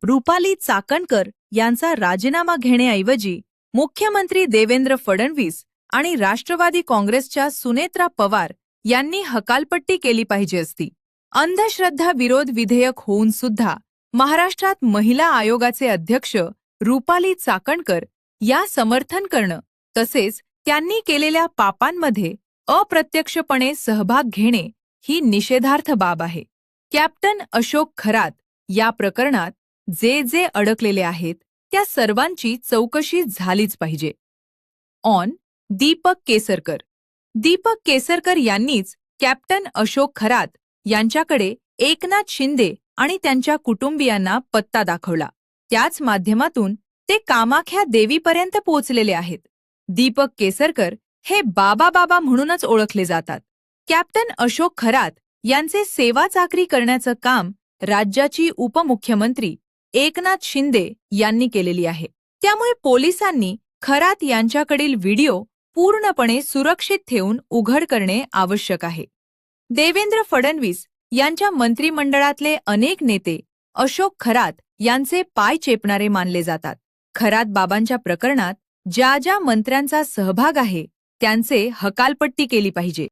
रुपाली चाकणकर यांचा राजीनामा घेण्याऐवजी मुख्यमंत्री देवेंद्र फडणवीस आणि राष्ट्रवादी काँग्रेसच्या सुनेत्रा पवार यांनी हकालपट्टी केली पाहिजे असती. अंधश्रद्धा विरोध विधेयक होऊन सुद्धा महाराष्ट्रात महिला आयोगाचे अध्यक्ष रुपाली चाकणकर या समर्थन करणं तसेच त्यांनी केलेल्या पापांमध्ये अप्रत्यक्षपणे सहभाग घेणे ही निषेधार्थ बाब आहे. कॅप्टन अशोक खरात या प्रकरणात जे जे अडकलेले आहेत त्या सर्वांची चौकशी झालीच पाहिजे. ऑन दीपक केसरकर. दीपक केसरकर यांनीच कॅप्टन अशोक खरात यांच्याकडे एकनाथ शिंदे आणि त्यांच्या कुटुंबियांना पत्ता दाखवला. त्याच माध्यमातून ते कामाख्या देवीपर्यंत पोहोचलेले आहेत. दीपक केसरकर हे बाबा म्हणूनच ओळखले जातात. कॅप्टन अशोक खरात यांचे सेवा चाकरी करण्याचं काम राज्याची उपमुख्यमंत्री एकनाथ शिंदे यांनी केलेली आहे. त्यामुळे पोलिसांनी खरात यांच्याकडील व्हिडिओ पूर्णपणे सुरक्षित ठेवून उघड करणे आवश्यक आहे. देवेंद्र फडणवीस यांच्या मंत्रिमंडळातले अनेक नेते अशोक खरात यांचे पाय चेपणारे मानले जातात. खरात बाबांच्या प्रकरणात ज्या ज्या मंत्र्यांचा सहभाग आहे त्यांचे हकालपट्टी केली पाहिजे.